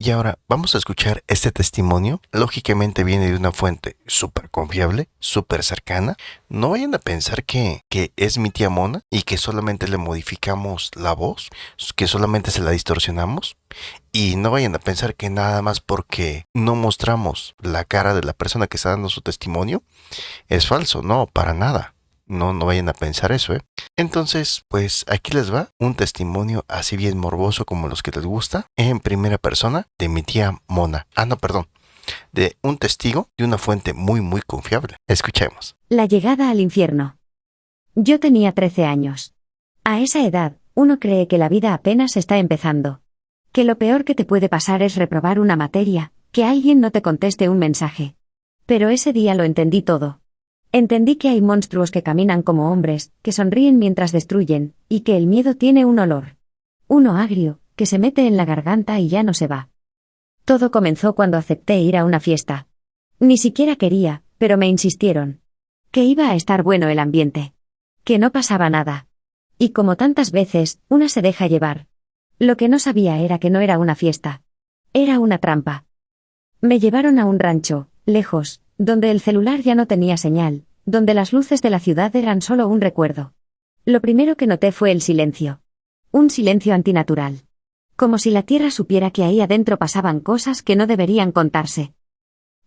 Y ahora vamos a escuchar este testimonio. Lógicamente viene de una fuente súper confiable, súper cercana. No vayan a pensar que es mi tía Mona y que solamente le modificamos la voz, que solamente se la distorsionamos. Y no vayan a pensar que nada más porque no mostramos la cara de la persona que está dando su testimonio es falso. No, para nada. No, no vayan a pensar eso, ¿eh? Entonces, pues aquí les va un testimonio así bien morboso como los que les gusta, en primera persona, de mi tía Mona. No, perdón, de un testigo de una fuente muy, muy confiable. Escuchemos. La llegada al infierno. Yo tenía 13 años. A esa edad, uno cree que la vida apenas está empezando. Que lo peor que te puede pasar es reprobar una materia, que alguien no te conteste un mensaje. Pero ese día lo entendí todo. Entendí que hay monstruos que caminan como hombres, que sonríen mientras destruyen, y que el miedo tiene un olor. Uno agrio, que se mete en la garganta y ya no se va. Todo comenzó cuando acepté ir a una fiesta. Ni siquiera quería, pero me insistieron. Que iba a estar bueno el ambiente. Que no pasaba nada. Y como tantas veces, una se deja llevar. Lo que no sabía era que no era una fiesta. Era una trampa. Me llevaron a un rancho, lejos, donde el celular ya no tenía señal, donde las luces de la ciudad eran solo un recuerdo. Lo primero que noté fue el silencio. Un silencio antinatural. Como si la tierra supiera que ahí adentro pasaban cosas que no deberían contarse.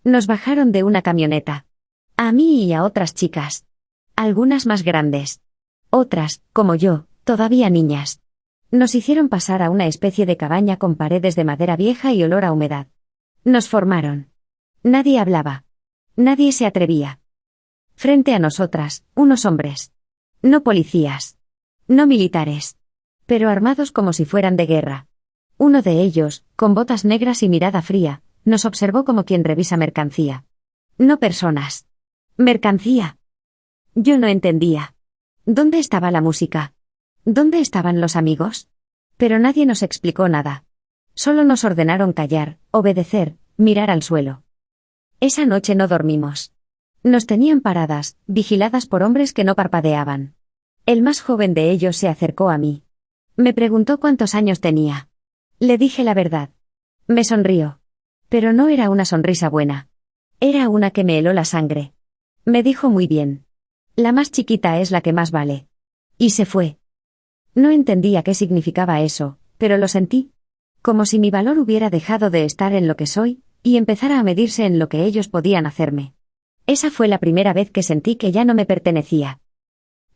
Nos bajaron de una camioneta. A mí y a otras chicas. Algunas más grandes. Otras, como yo, todavía niñas. Nos hicieron pasar a una especie de cabaña con paredes de madera vieja y olor a humedad. Nos formaron. Nadie hablaba. Nadie se atrevía. Frente a nosotras, unos hombres. No policías. No militares. Pero armados como si fueran de guerra. Uno de ellos, con botas negras y mirada fría, nos observó como quien revisa mercancía. No personas. Mercancía. Yo no entendía. ¿Dónde estaba la música? ¿Dónde estaban los amigos? Pero nadie nos explicó nada. Solo nos ordenaron callar, obedecer, mirar al suelo. Esa noche no dormimos. Nos tenían paradas, vigiladas por hombres que no parpadeaban. El más joven de ellos se acercó a mí. Me preguntó cuántos años tenía. Le dije la verdad. Me sonrió. Pero no era una sonrisa buena. Era una que me heló la sangre. Me dijo muy bien. La más chiquita es la que más vale. Y se fue. No entendía qué significaba eso, pero lo sentí. Como si mi valor hubiera dejado de estar en lo que soy, y empezara a medirse en lo que ellos podían hacerme. Esa fue la primera vez que sentí que ya no me pertenecía.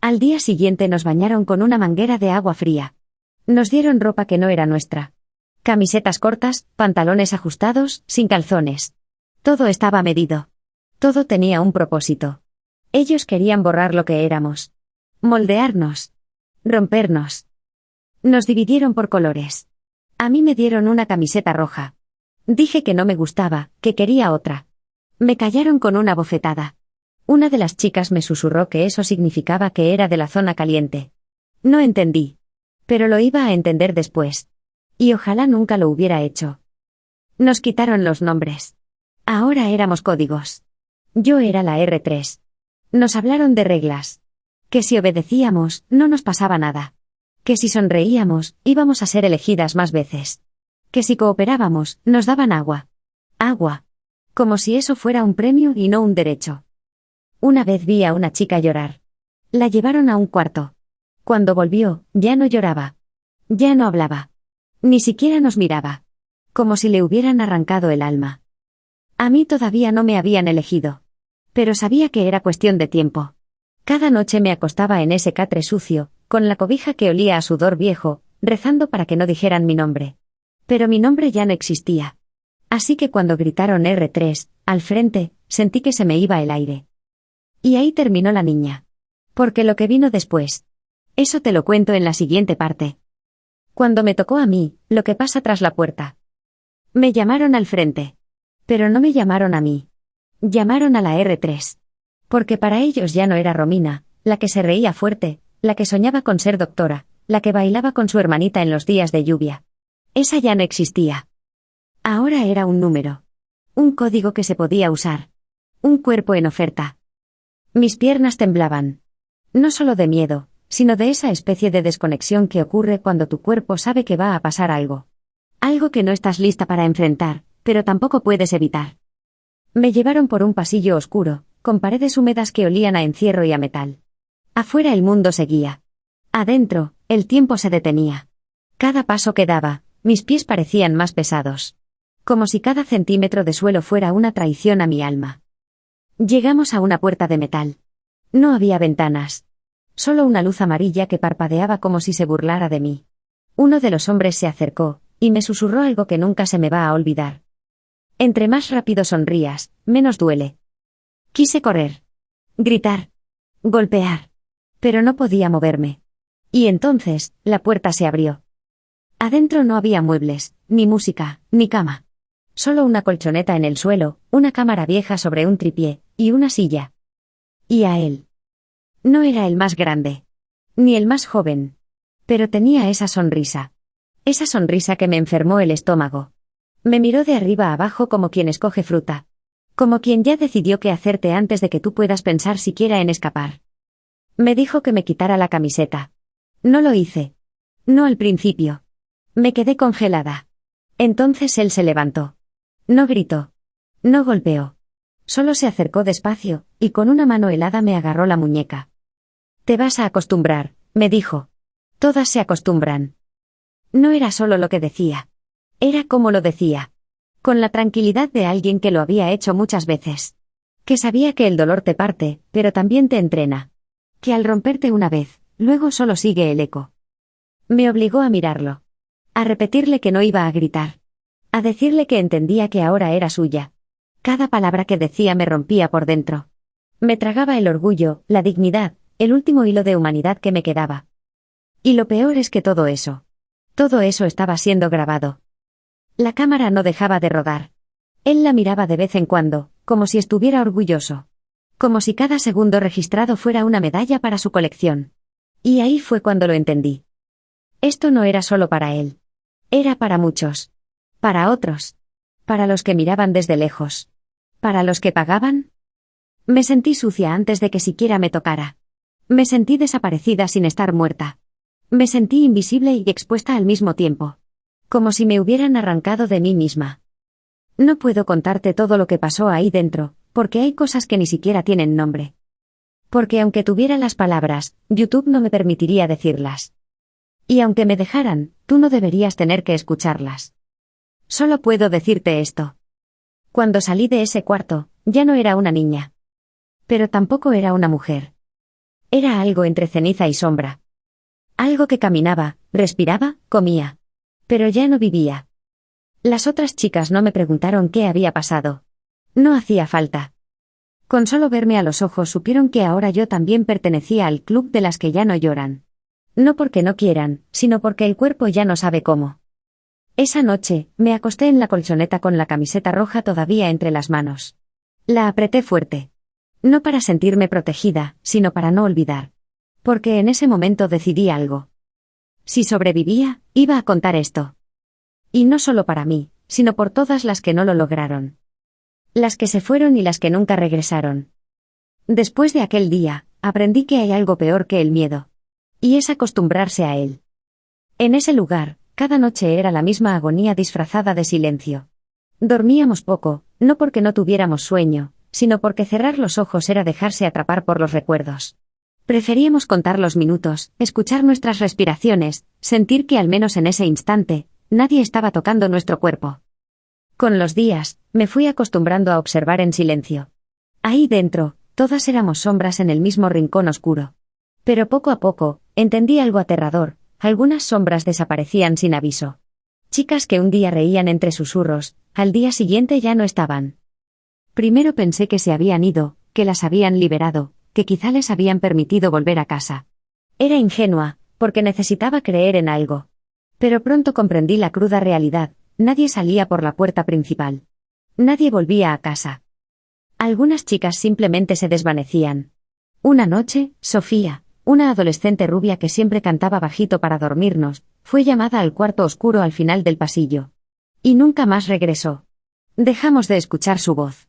Al día siguiente nos bañaron con una manguera de agua fría. Nos dieron ropa que no era nuestra. Camisetas cortas, pantalones ajustados, sin calzones. Todo estaba medido. Todo tenía un propósito. Ellos querían borrar lo que éramos. Moldearnos. Rompernos. Nos dividieron por colores. A mí me dieron una camiseta roja. Dije que no me gustaba, que quería otra. Me callaron con una bofetada. Una de las chicas me susurró que eso significaba que era de la zona caliente. No entendí. Pero lo iba a entender después. Y ojalá nunca lo hubiera hecho. Nos quitaron los nombres. Ahora éramos códigos. Yo era la R3. Nos hablaron de reglas. Que si obedecíamos, no nos pasaba nada. Que si sonreíamos, íbamos a ser elegidas más veces. Que si cooperábamos, nos daban agua. Agua. Como si eso fuera un premio y no un derecho. Una vez vi a una chica llorar. La llevaron a un cuarto. Cuando volvió, ya no lloraba. Ya no hablaba. Ni siquiera nos miraba. Como si le hubieran arrancado el alma. A mí todavía no me habían elegido. Pero sabía que era cuestión de tiempo. Cada noche me acostaba en ese catre sucio, con la cobija que olía a sudor viejo, rezando para que no dijeran mi nombre. Pero mi nombre ya no existía. Así que cuando gritaron R3, al frente, sentí que se me iba el aire. Y ahí terminó la niña. Porque lo que vino después. Eso te lo cuento en la siguiente parte. Cuando me tocó a mí, lo que pasa tras la puerta. Me llamaron al frente. Pero no me llamaron a mí. Llamaron a la R3. Porque para ellos ya no era Romina, la que se reía fuerte, la que soñaba con ser doctora, la que bailaba con su hermanita en los días de lluvia. Esa ya no existía. Ahora era un número. Un código que se podía usar. Un cuerpo en oferta. Mis piernas temblaban. No solo de miedo, sino de esa especie de desconexión que ocurre cuando tu cuerpo sabe que va a pasar algo. Algo que no estás lista para enfrentar, pero tampoco puedes evitar. Me llevaron por un pasillo oscuro, con paredes húmedas que olían a encierro y a metal. Afuera el mundo seguía. Adentro, el tiempo se detenía. Cada paso que daba, mis pies parecían más pesados. Como si cada centímetro de suelo fuera una traición a mi alma. Llegamos a una puerta de metal. No había ventanas. Solo una luz amarilla que parpadeaba como si se burlara de mí. Uno de los hombres se acercó, y me susurró algo que nunca se me va a olvidar. Entre más rápido sonrías, menos duele. Quise correr. Gritar. Golpear. Pero no podía moverme. Y entonces, la puerta se abrió. Adentro no había muebles, ni música, ni cama. Solo una colchoneta en el suelo, una cámara vieja sobre un tripié, y una silla. Y a él. No era el más grande. Ni el más joven. Pero tenía esa sonrisa. Esa sonrisa que me enfermó el estómago. Me miró de arriba a abajo como quien escoge fruta. Como quien ya decidió qué hacerte antes de que tú puedas pensar siquiera en escapar. Me dijo que me quitara la camiseta. No lo hice. No al principio. Me quedé congelada. Entonces él se levantó. No gritó. No golpeó. Solo se acercó despacio, y con una mano helada me agarró la muñeca. Te vas a acostumbrar, me dijo. Todas se acostumbran. No era solo lo que decía. Era como lo decía. Con la tranquilidad de alguien que lo había hecho muchas veces. Que sabía que el dolor te parte, pero también te entrena. Que al romperte una vez, luego solo sigue el eco. Me obligó a mirarlo. A repetirle que no iba a gritar. A decirle que entendía que ahora era suya. Cada palabra que decía me rompía por dentro. Me tragaba el orgullo, la dignidad, el último hilo de humanidad que me quedaba. Y lo peor es que todo eso estaba siendo grabado. La cámara no dejaba de rodar. Él la miraba de vez en cuando, como si estuviera orgulloso. Como si cada segundo registrado fuera una medalla para su colección. Y ahí fue cuando lo entendí. Esto no era solo para él. Era para muchos. Para otros. Para los que miraban desde lejos. Para los que pagaban. Me sentí sucia antes de que siquiera me tocara. Me sentí desaparecida sin estar muerta. Me sentí invisible y expuesta al mismo tiempo. Como si me hubieran arrancado de mí misma. No puedo contarte todo lo que pasó ahí dentro, porque hay cosas que ni siquiera tienen nombre. Porque aunque tuviera las palabras, YouTube no me permitiría decirlas. Y aunque me dejaran, tú no deberías tener que escucharlas. Solo puedo decirte esto. Cuando salí de ese cuarto, ya no era una niña. Pero tampoco era una mujer. Era algo entre ceniza y sombra. Algo que caminaba, respiraba, comía. Pero ya no vivía. Las otras chicas no me preguntaron qué había pasado. No hacía falta. Con solo verme a los ojos supieron que ahora yo también pertenecía al club de las que ya no lloran. No porque no quieran, sino porque el cuerpo ya no sabe cómo. Esa noche, me acosté en la colchoneta con la camiseta roja todavía entre las manos. La apreté fuerte. No para sentirme protegida, sino para no olvidar. Porque en ese momento decidí algo. Si sobrevivía, iba a contar esto. Y no solo para mí, sino por todas las que no lo lograron. Las que se fueron y las que nunca regresaron. Después de aquel día, aprendí que hay algo peor que el miedo. Y es acostumbrarse a él. En ese lugar, cada noche era la misma agonía disfrazada de silencio. Dormíamos poco, no porque no tuviéramos sueño, sino porque cerrar los ojos era dejarse atrapar por los recuerdos. Preferíamos contar los minutos, escuchar nuestras respiraciones, sentir que al menos en ese instante, nadie estaba tocando nuestro cuerpo. Con los días, me fui acostumbrando a observar en silencio. Ahí dentro, todas éramos sombras en el mismo rincón oscuro. Pero poco a poco, entendí algo aterrador, algunas sombras desaparecían sin aviso. Chicas que un día reían entre susurros, al día siguiente ya no estaban. Primero pensé que se habían ido, que las habían liberado, que quizá les habían permitido volver a casa. Era ingenua, porque necesitaba creer en algo. Pero pronto comprendí la cruda realidad, nadie salía por la puerta principal. Nadie volvía a casa. Algunas chicas simplemente se desvanecían. Una noche, Sofía, una adolescente rubia que siempre cantaba bajito para dormirnos, fue llamada al cuarto oscuro al final del pasillo. Y nunca más regresó. Dejamos de escuchar su voz.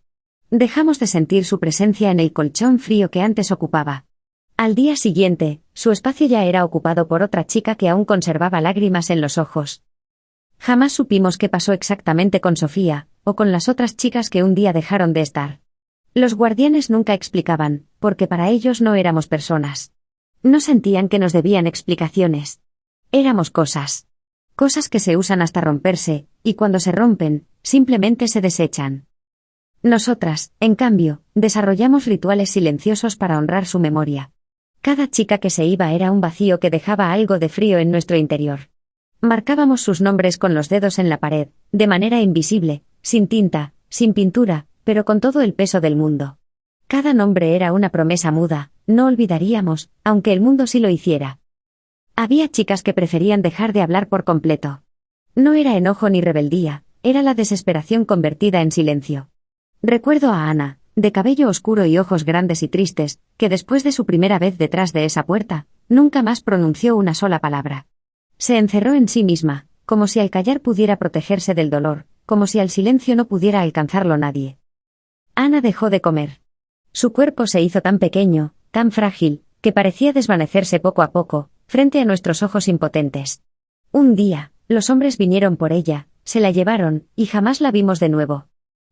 Dejamos de sentir su presencia en el colchón frío que antes ocupaba. Al día siguiente, su espacio ya era ocupado por otra chica que aún conservaba lágrimas en los ojos. Jamás supimos qué pasó exactamente con Sofía, o con las otras chicas que un día dejaron de estar. Los guardianes nunca explicaban, porque para ellos no éramos personas. No sentían que nos debían explicaciones. Éramos cosas. Cosas que se usan hasta romperse, y cuando se rompen, simplemente se desechan. Nosotras, en cambio, desarrollamos rituales silenciosos para honrar su memoria. Cada chica que se iba era un vacío que dejaba algo de frío en nuestro interior. Marcábamos sus nombres con los dedos en la pared, de manera invisible, sin tinta, sin pintura, pero con todo el peso del mundo. Cada nombre era una promesa muda, no olvidaríamos, aunque el mundo sí lo hiciera. Había chicas que preferían dejar de hablar por completo. No era enojo ni rebeldía, era la desesperación convertida en silencio. Recuerdo a Ana, de cabello oscuro y ojos grandes y tristes, que después de su primera vez detrás de esa puerta, nunca más pronunció una sola palabra. Se encerró en sí misma, como si al callar pudiera protegerse del dolor, como si al silencio no pudiera alcanzarlo nadie. Ana dejó de comer. Su cuerpo se hizo tan pequeño, tan frágil, que parecía desvanecerse poco a poco, frente a nuestros ojos impotentes. Un día, los hombres vinieron por ella, se la llevaron, y jamás la vimos de nuevo.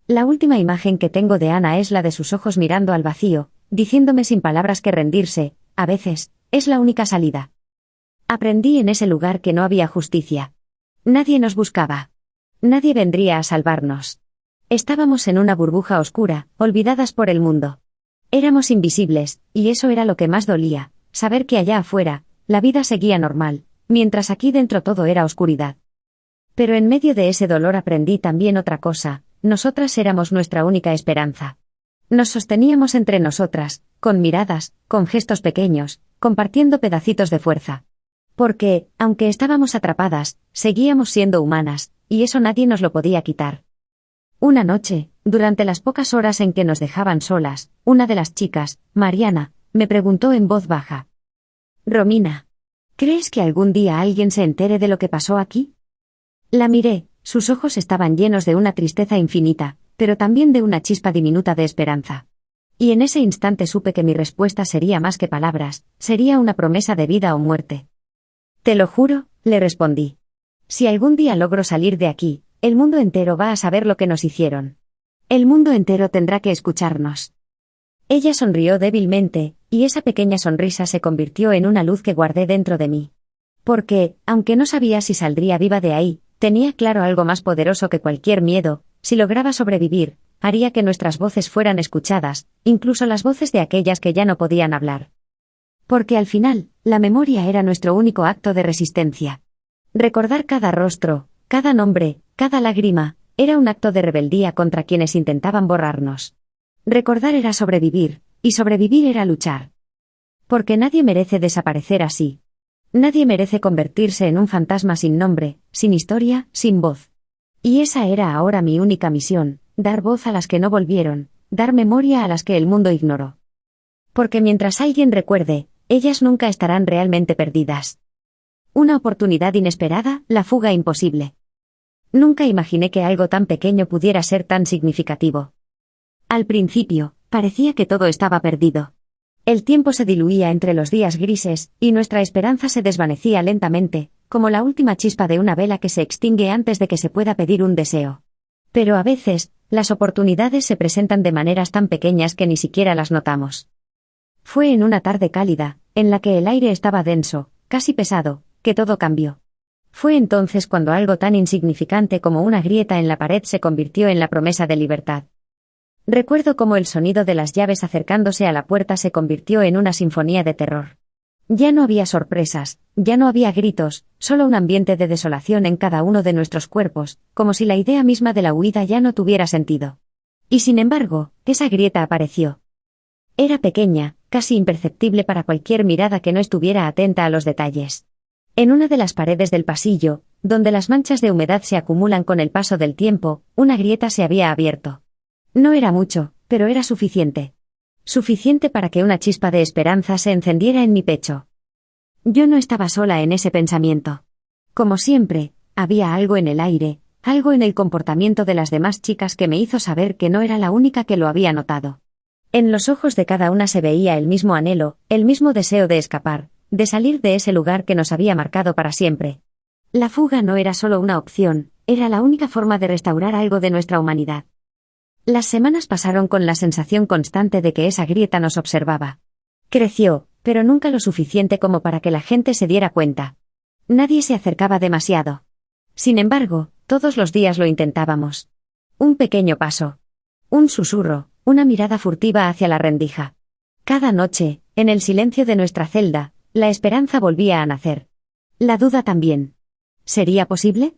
La última imagen que tengo de Ana es la de sus ojos mirando al vacío, diciéndome sin palabras que rendirse, a veces, es la única salida. Aprendí en ese lugar que no había justicia. Nadie nos buscaba. Nadie vendría a salvarnos. Estábamos en una burbuja oscura, olvidadas por el mundo. Éramos invisibles, y eso era lo que más dolía, saber que allá afuera, la vida seguía normal, mientras aquí dentro todo era oscuridad. Pero en medio de ese dolor aprendí también otra cosa, nosotras éramos nuestra única esperanza. Nos sosteníamos entre nosotras, con miradas, con gestos pequeños, compartiendo pedacitos de fuerza. Porque, aunque estábamos atrapadas, seguíamos siendo humanas, y eso nadie nos lo podía quitar. Una noche, durante las pocas horas en que nos dejaban solas, una de las chicas, Mariana, me preguntó en voz baja: «Romina, ¿crees que algún día alguien se entere de lo que pasó aquí?» La miré, sus ojos estaban llenos de una tristeza infinita, pero también de una chispa diminuta de esperanza. Y en ese instante supe que mi respuesta sería más que palabras, sería una promesa de vida o muerte. «Te lo juro», le respondí. «Si algún día logro salir de aquí, el mundo entero va a saber lo que nos hicieron. El mundo entero tendrá que escucharnos». Ella sonrió débilmente, y esa pequeña sonrisa se convirtió en una luz que guardé dentro de mí. Porque, aunque no sabía si saldría viva de ahí, tenía claro algo más poderoso que cualquier miedo: si lograba sobrevivir, haría que nuestras voces fueran escuchadas, incluso las voces de aquellas que ya no podían hablar. Porque al final, la memoria era nuestro único acto de resistencia. Recordar cada rostro, cada nombre, cada lágrima, era un acto de rebeldía contra quienes intentaban borrarnos. Recordar era sobrevivir, y sobrevivir era luchar. Porque nadie merece desaparecer así. Nadie merece convertirse en un fantasma sin nombre, sin historia, sin voz. Y esa era ahora mi única misión: dar voz a las que no volvieron, dar memoria a las que el mundo ignoró. Porque mientras alguien recuerde, ellas nunca estarán realmente perdidas. Una oportunidad inesperada, la fuga imposible. Nunca imaginé que algo tan pequeño pudiera ser tan significativo. Al principio, parecía que todo estaba perdido. El tiempo se diluía entre los días grises, y nuestra esperanza se desvanecía lentamente, como la última chispa de una vela que se extingue antes de que se pueda pedir un deseo. Pero a veces, las oportunidades se presentan de maneras tan pequeñas que ni siquiera las notamos. Fue en una tarde cálida, en la que el aire estaba denso, casi pesado, que todo cambió. Fue entonces cuando algo tan insignificante como una grieta en la pared se convirtió en la promesa de libertad. Recuerdo cómo el sonido de las llaves acercándose a la puerta se convirtió en una sinfonía de terror. Ya no había sorpresas, ya no había gritos, solo un ambiente de desolación en cada uno de nuestros cuerpos, como si la idea misma de la huida ya no tuviera sentido. Y sin embargo, esa grieta apareció. Era pequeña, casi imperceptible para cualquier mirada que no estuviera atenta a los detalles. En una de las paredes del pasillo, donde las manchas de humedad se acumulan con el paso del tiempo, una grieta se había abierto. No era mucho, pero era suficiente. Suficiente para que una chispa de esperanza se encendiera en mi pecho. Yo no estaba sola en ese pensamiento. Como siempre, había algo en el aire, algo en el comportamiento de las demás chicas que me hizo saber que no era la única que lo había notado. En los ojos de cada una se veía el mismo anhelo, el mismo deseo de escapar, de salir de ese lugar que nos había marcado para siempre. La fuga no era solo una opción, era la única forma de restaurar algo de nuestra humanidad. Las semanas pasaron con la sensación constante de que esa grieta nos observaba. Creció, pero nunca lo suficiente como para que la gente se diera cuenta. Nadie se acercaba demasiado. Sin embargo, todos los días lo intentábamos. Un pequeño paso. Un susurro, una mirada furtiva hacia la rendija. Cada noche, en el silencio de nuestra celda, la esperanza volvía a nacer. La duda también. ¿Sería posible?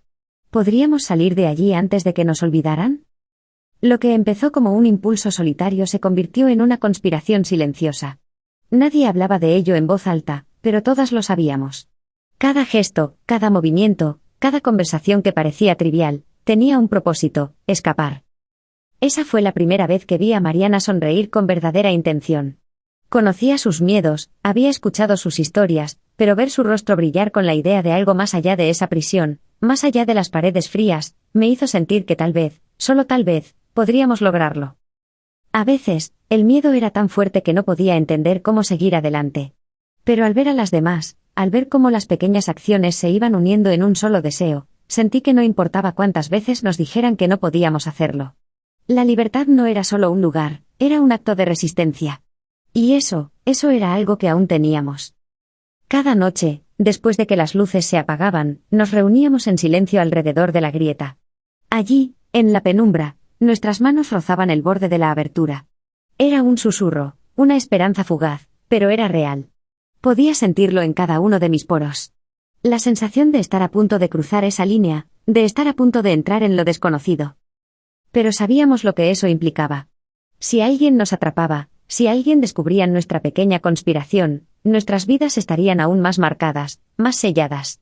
¿Podríamos salir de allí antes de que nos olvidaran? Lo que empezó como un impulso solitario se convirtió en una conspiración silenciosa. Nadie hablaba de ello en voz alta, pero todas lo sabíamos. Cada gesto, cada movimiento, cada conversación que parecía trivial, tenía un propósito: escapar. Esa fue la primera vez que vi a Mariana sonreír con verdadera intención. Conocía sus miedos, había escuchado sus historias, pero ver su rostro brillar con la idea de algo más allá de esa prisión, más allá de las paredes frías, me hizo sentir que tal vez, solo tal vez, podríamos lograrlo. A veces, el miedo era tan fuerte que no podía entender cómo seguir adelante. Pero al ver a las demás, al ver cómo las pequeñas acciones se iban uniendo en un solo deseo, sentí que no importaba cuántas veces nos dijeran que no podíamos hacerlo. La libertad no era solo un lugar, era un acto de resistencia. Y eso era algo que aún teníamos. Cada noche, después de que las luces se apagaban, nos reuníamos en silencio alrededor de la grieta. Allí, en la penumbra, nuestras manos rozaban el borde de la abertura. Era un susurro, una esperanza fugaz, pero era real. Podía sentirlo en cada uno de mis poros. La sensación de estar a punto de cruzar esa línea, de estar a punto de entrar en lo desconocido. Pero sabíamos lo que eso implicaba. Si alguien nos atrapaba, si alguien descubría nuestra pequeña conspiración, nuestras vidas estarían aún más marcadas, más selladas.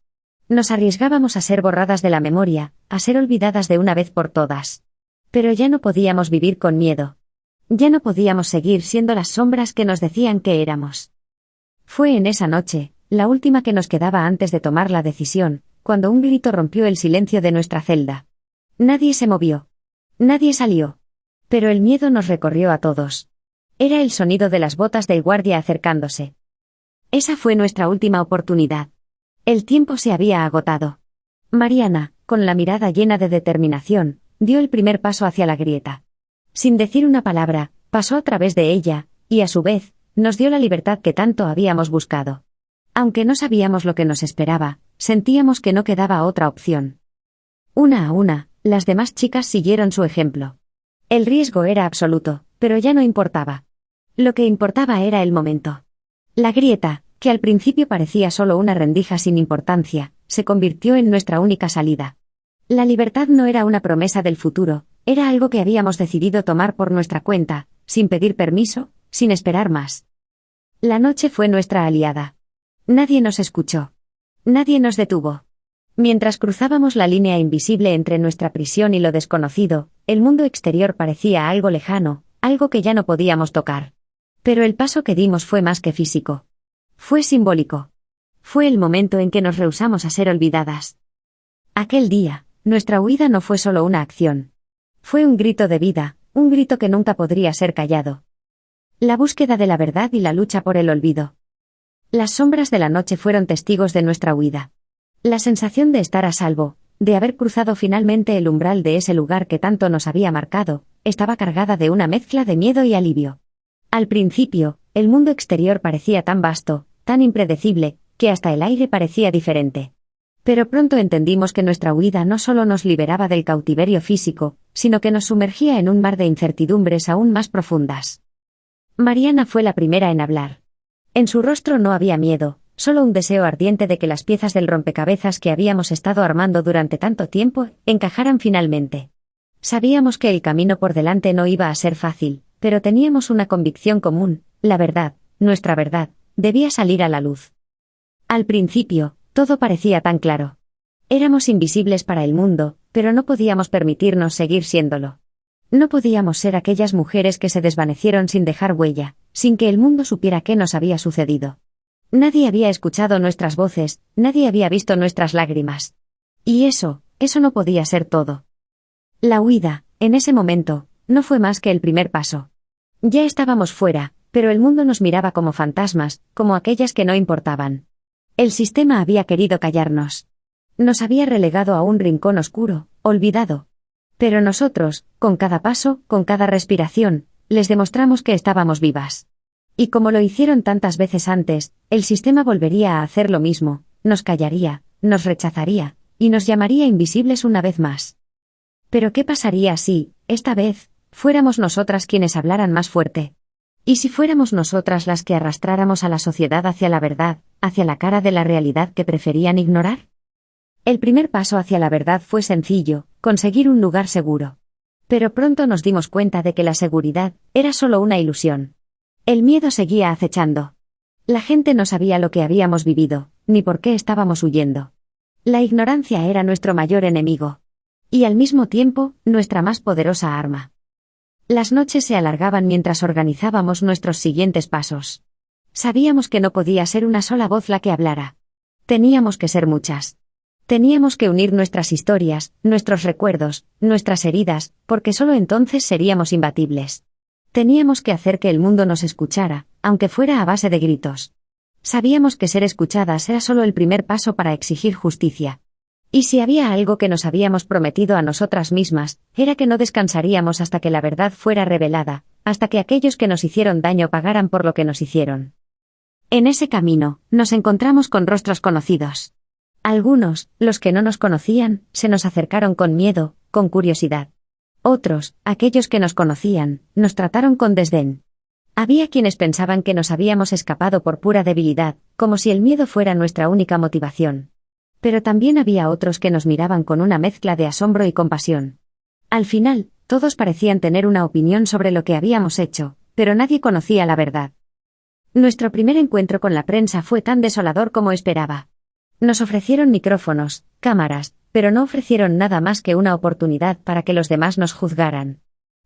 Nos arriesgábamos a ser borradas de la memoria, a ser olvidadas de una vez por todas. Pero ya no podíamos vivir con miedo. Ya no podíamos seguir siendo las sombras que nos decían que éramos. Fue en esa noche, la última que nos quedaba antes de tomar la decisión, cuando un grito rompió el silencio de nuestra celda. Nadie se movió. Nadie salió. Pero el miedo nos recorrió a todos. Era el sonido de las botas del guardia acercándose. Esa fue nuestra última oportunidad. El tiempo se había agotado. Mariana, con la mirada llena de determinación, dio el primer paso hacia la grieta. Sin decir una palabra, pasó a través de ella, y a su vez, nos dio la libertad que tanto habíamos buscado. Aunque no sabíamos lo que nos esperaba, sentíamos que no quedaba otra opción. Una a una, las demás chicas siguieron su ejemplo. El riesgo era absoluto, pero ya no importaba. Lo que importaba era el momento. La grieta, que al principio parecía solo una rendija sin importancia, se convirtió en nuestra única salida. La libertad no era una promesa del futuro, era algo que habíamos decidido tomar por nuestra cuenta, sin pedir permiso, sin esperar más. La noche fue nuestra aliada. Nadie nos escuchó. Nadie nos detuvo. Mientras cruzábamos la línea invisible entre nuestra prisión y lo desconocido, el mundo exterior parecía algo lejano, algo que ya no podíamos tocar. Pero el paso que dimos fue más que físico. Fue simbólico. Fue el momento en que nos rehusamos a ser olvidadas. Aquel día, nuestra huida no fue solo una acción. Fue un grito de vida, un grito que nunca podría ser callado. La búsqueda de la verdad y la lucha por el olvido. Las sombras de la noche fueron testigos de nuestra huida. La sensación de estar a salvo, de haber cruzado finalmente el umbral de ese lugar que tanto nos había marcado, estaba cargada de una mezcla de miedo y alivio. Al principio, el mundo exterior parecía tan vasto, tan impredecible, que hasta el aire parecía diferente. Pero pronto entendimos que nuestra huida no solo nos liberaba del cautiverio físico, sino que nos sumergía en un mar de incertidumbres aún más profundas. Mariana fue la primera en hablar. En su rostro no había miedo, solo un deseo ardiente de que las piezas del rompecabezas que habíamos estado armando durante tanto tiempo encajaran finalmente. Sabíamos que el camino por delante no iba a ser fácil, pero teníamos una convicción común: la verdad, nuestra verdad, debía salir a la luz. Al principio, todo parecía tan claro. Éramos invisibles para el mundo, pero no podíamos permitirnos seguir siéndolo. No podíamos ser aquellas mujeres que se desvanecieron sin dejar huella, sin que el mundo supiera qué nos había sucedido. Nadie había escuchado nuestras voces, nadie había visto nuestras lágrimas. Y eso no podía ser todo. La huida, en ese momento, no fue más que el primer paso. Ya estábamos fuera, pero el mundo nos miraba como fantasmas, como aquellas que no importaban. El sistema había querido callarnos. Nos había relegado a un rincón oscuro, olvidado. Pero nosotros, con cada paso, con cada respiración, les demostramos que estábamos vivas. Y como lo hicieron tantas veces antes, el sistema volvería a hacer lo mismo, nos callaría, nos rechazaría, y nos llamaría invisibles una vez más. Pero ¿qué pasaría si, esta vez, fuéramos nosotras quienes hablaran más fuerte? ¿Y si fuéramos nosotras las que arrastráramos a la sociedad hacia la verdad, hacia la cara de la realidad que preferían ignorar? El primer paso hacia la verdad fue sencillo, conseguir un lugar seguro. Pero pronto nos dimos cuenta de que la seguridad era solo una ilusión. El miedo seguía acechando. La gente no sabía lo que habíamos vivido, ni por qué estábamos huyendo. La ignorancia era nuestro mayor enemigo. Y al mismo tiempo, nuestra más poderosa arma. Las noches se alargaban mientras organizábamos nuestros siguientes pasos. Sabíamos que no podía ser una sola voz la que hablara. Teníamos que ser muchas. Teníamos que unir nuestras historias, nuestros recuerdos, nuestras heridas, porque solo entonces seríamos imbatibles. Teníamos que hacer que el mundo nos escuchara, aunque fuera a base de gritos. Sabíamos que ser escuchadas era solo el primer paso para exigir justicia. Y si había algo que nos habíamos prometido a nosotras mismas, era que no descansaríamos hasta que la verdad fuera revelada, hasta que aquellos que nos hicieron daño pagaran por lo que nos hicieron. En ese camino, nos encontramos con rostros conocidos. Algunos, los que no nos conocían, se nos acercaron con miedo, con curiosidad. Otros, aquellos que nos conocían, nos trataron con desdén. Había quienes pensaban que nos habíamos escapado por pura debilidad, como si el miedo fuera nuestra única motivación. Pero también había otros que nos miraban con una mezcla de asombro y compasión. Al final, todos parecían tener una opinión sobre lo que habíamos hecho, pero nadie conocía la verdad. Nuestro primer encuentro con la prensa fue tan desolador como esperaba. Nos ofrecieron micrófonos, cámaras, pero no ofrecieron nada más que una oportunidad para que los demás nos juzgaran.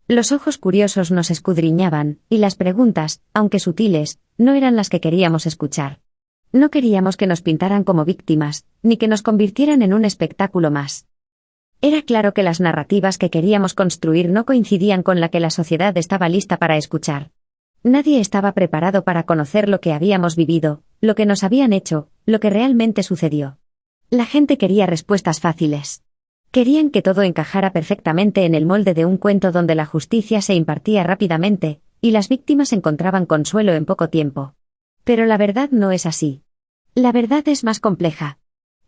Los ojos curiosos nos escudriñaban, y las preguntas, aunque sutiles, no eran las que queríamos escuchar. No queríamos que nos pintaran como víctimas, ni que nos convirtieran en un espectáculo más. Era claro que las narrativas que queríamos construir no coincidían con la que la sociedad estaba lista para escuchar. Nadie estaba preparado para conocer lo que habíamos vivido, lo que nos habían hecho, lo que realmente sucedió. La gente quería respuestas fáciles. Querían que todo encajara perfectamente en el molde de un cuento donde la justicia se impartía rápidamente, y las víctimas encontraban consuelo en poco tiempo. Pero la verdad no es así. La verdad es más compleja.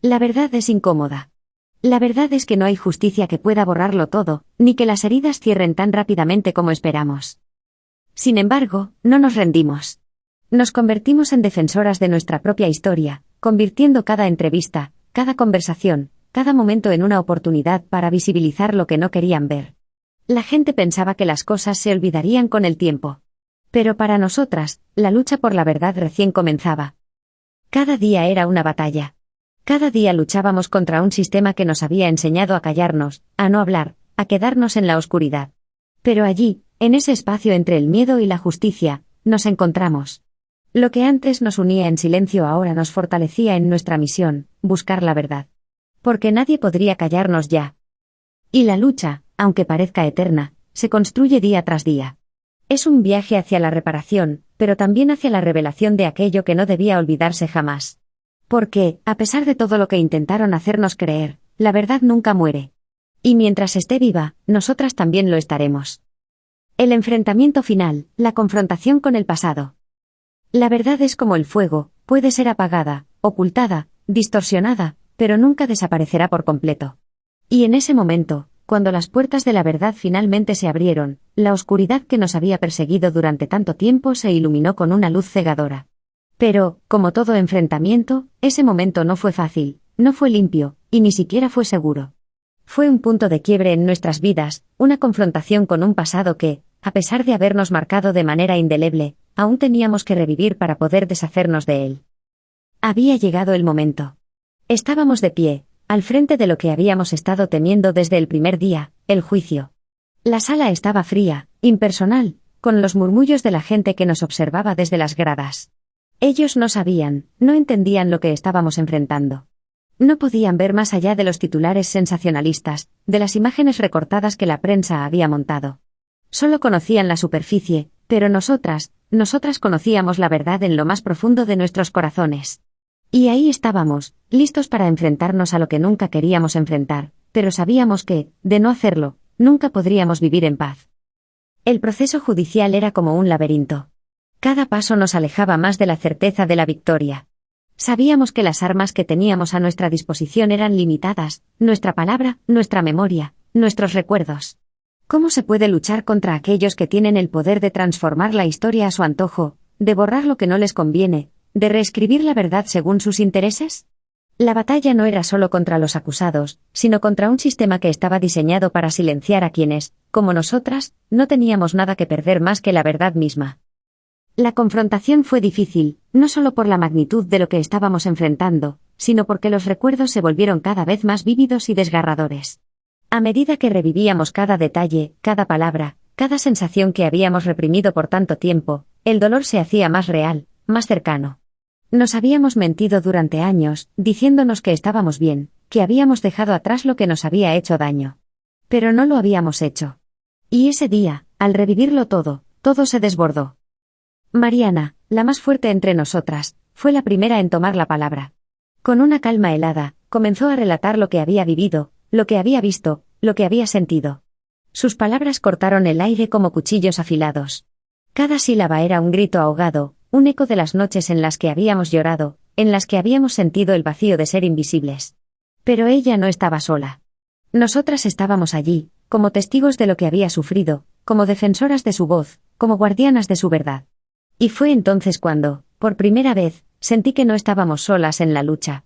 La verdad es incómoda. La verdad es que no hay justicia que pueda borrarlo todo, ni que las heridas cierren tan rápidamente como esperamos. Sin embargo, no nos rendimos. Nos convertimos en defensoras de nuestra propia historia, convirtiendo cada entrevista, cada conversación, cada momento en una oportunidad para visibilizar lo que no querían ver. La gente pensaba que las cosas se olvidarían con el tiempo. Pero para nosotras, la lucha por la verdad recién comenzaba. Cada día era una batalla. Cada día luchábamos contra un sistema que nos había enseñado a callarnos, a no hablar, a quedarnos en la oscuridad. Pero allí, en ese espacio entre el miedo y la justicia, nos encontramos. Lo que antes nos unía en silencio ahora nos fortalecía en nuestra misión, buscar la verdad. Porque nadie podría callarnos ya. Y la lucha, aunque parezca eterna, se construye día tras día. Es un viaje hacia la reparación, pero también hacia la revelación de aquello que no debía olvidarse jamás. Porque, a pesar de todo lo que intentaron hacernos creer, la verdad nunca muere. Y mientras esté viva, nosotras también lo estaremos. El enfrentamiento final, la confrontación con el pasado. La verdad es como el fuego, puede ser apagada, ocultada, distorsionada, pero nunca desaparecerá por completo. Y en ese momento, cuando las puertas de la verdad finalmente se abrieron, la oscuridad que nos había perseguido durante tanto tiempo se iluminó con una luz cegadora. Pero, como todo enfrentamiento, ese momento no fue fácil, no fue limpio, y ni siquiera fue seguro. Fue un punto de quiebre en nuestras vidas, una confrontación con un pasado que, a pesar de habernos marcado de manera indeleble, aún teníamos que revivir para poder deshacernos de él. Había llegado el momento. Estábamos de pie, al frente de lo que habíamos estado temiendo desde el primer día, el juicio. La sala estaba fría, impersonal, con los murmullos de la gente que nos observaba desde las gradas. Ellos no sabían, no entendían lo que estábamos enfrentando. No podían ver más allá de los titulares sensacionalistas, de las imágenes recortadas que la prensa había montado. Solo conocían la superficie, pero nosotras conocíamos la verdad en lo más profundo de nuestros corazones. Y ahí estábamos, listos para enfrentarnos a lo que nunca queríamos enfrentar, pero sabíamos que, de no hacerlo, nunca podríamos vivir en paz. El proceso judicial era como un laberinto. Cada paso nos alejaba más de la certeza de la victoria. Sabíamos que las armas que teníamos a nuestra disposición eran limitadas, nuestra palabra, nuestra memoria, nuestros recuerdos. ¿Cómo se puede luchar contra aquellos que tienen el poder de transformar la historia a su antojo, de borrar lo que no les conviene, de reescribir la verdad según sus intereses? La batalla no era solo contra los acusados, sino contra un sistema que estaba diseñado para silenciar a quienes, como nosotras, no teníamos nada que perder más que la verdad misma. La confrontación fue difícil, no solo por la magnitud de lo que estábamos enfrentando, sino porque los recuerdos se volvieron cada vez más vívidos y desgarradores. A medida que revivíamos cada detalle, cada palabra, cada sensación que habíamos reprimido por tanto tiempo, el dolor se hacía más real, más cercano. Nos habíamos mentido durante años, diciéndonos que estábamos bien, que habíamos dejado atrás lo que nos había hecho daño. Pero no lo habíamos hecho. Y ese día, al revivirlo todo, todo se desbordó. Mariana, la más fuerte entre nosotras, fue la primera en tomar la palabra. Con una calma helada, comenzó a relatar lo que había vivido, lo que había visto, lo que había sentido. Sus palabras cortaron el aire como cuchillos afilados. Cada sílaba era un grito ahogado, un eco de las noches en las que habíamos llorado, en las que habíamos sentido el vacío de ser invisibles. Pero ella no estaba sola. Nosotras estábamos allí, como testigos de lo que había sufrido, como defensoras de su voz, como guardianas de su verdad. Y fue entonces cuando, por primera vez, sentí que no estábamos solas en la lucha.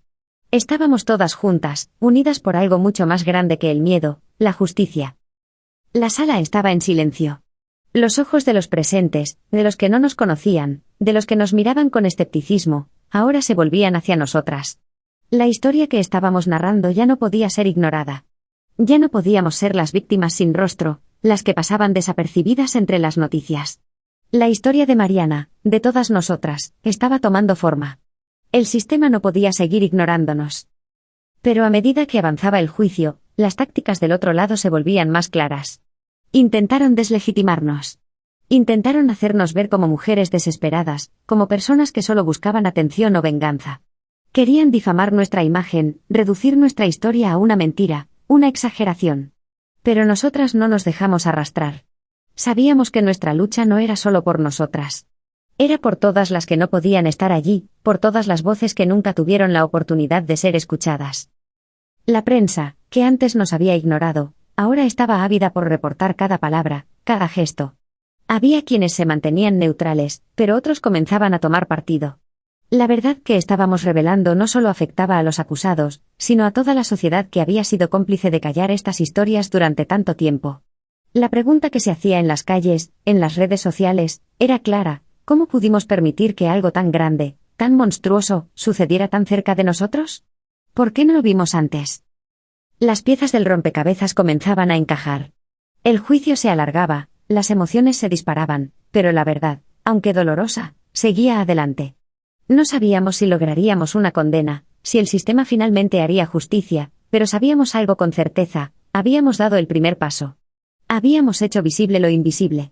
Estábamos todas juntas, unidas por algo mucho más grande que el miedo, la justicia. La sala estaba en silencio. Los ojos de los presentes, de los que no nos conocían, de los que nos miraban con escepticismo, ahora se volvían hacia nosotras. La historia que estábamos narrando ya no podía ser ignorada. Ya no podíamos ser las víctimas sin rostro, las que pasaban desapercibidas entre las noticias. La historia de Mariana, de todas nosotras, estaba tomando forma. El sistema no podía seguir ignorándonos. Pero a medida que avanzaba el juicio, las tácticas del otro lado se volvían más claras. Intentaron deslegitimarnos. Intentaron hacernos ver como mujeres desesperadas, como personas que solo buscaban atención o venganza. Querían difamar nuestra imagen, reducir nuestra historia a una mentira, una exageración. Pero nosotras no nos dejamos arrastrar. Sabíamos que nuestra lucha no era solo por nosotras. Era por todas las que no podían estar allí, por todas las voces que nunca tuvieron la oportunidad de ser escuchadas. La prensa, que antes nos había ignorado, ahora estaba ávida por reportar cada palabra, cada gesto. Había quienes se mantenían neutrales, pero otros comenzaban a tomar partido. La verdad que estábamos revelando no solo afectaba a los acusados, sino a toda la sociedad que había sido cómplice de callar estas historias durante tanto tiempo. La pregunta que se hacía en las calles, en las redes sociales, era clara: ¿cómo pudimos permitir que algo tan grande, tan monstruoso, sucediera tan cerca de nosotros? ¿Por qué no lo vimos antes? Las piezas del rompecabezas comenzaban a encajar. El juicio se alargaba, las emociones se disparaban, pero la verdad, aunque dolorosa, seguía adelante. No sabíamos si lograríamos una condena, si el sistema finalmente haría justicia, pero sabíamos algo con certeza: habíamos dado el primer paso. Habíamos hecho visible lo invisible.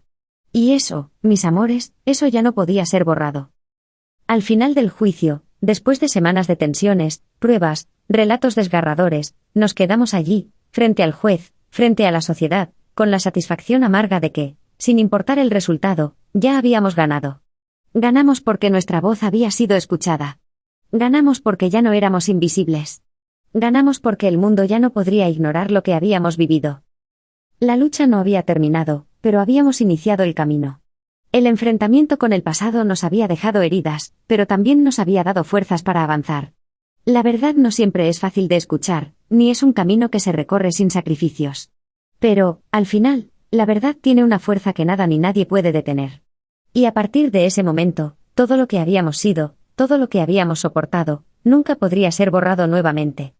Y eso, mis amores, eso ya no podía ser borrado. Al final del juicio, después de semanas de tensiones, pruebas, relatos desgarradores, nos quedamos allí, frente al juez, frente a la sociedad, con la satisfacción amarga de que, sin importar el resultado, ya habíamos ganado. Ganamos porque nuestra voz había sido escuchada. Ganamos porque ya no éramos invisibles. Ganamos porque el mundo ya no podría ignorar lo que habíamos vivido. La lucha no había terminado, pero habíamos iniciado el camino. El enfrentamiento con el pasado nos había dejado heridas, pero también nos había dado fuerzas para avanzar. La verdad no siempre es fácil de escuchar, ni es un camino que se recorre sin sacrificios. Pero, al final, la verdad tiene una fuerza que nada ni nadie puede detener. Y a partir de ese momento, todo lo que habíamos sido, todo lo que habíamos soportado, nunca podría ser borrado nuevamente.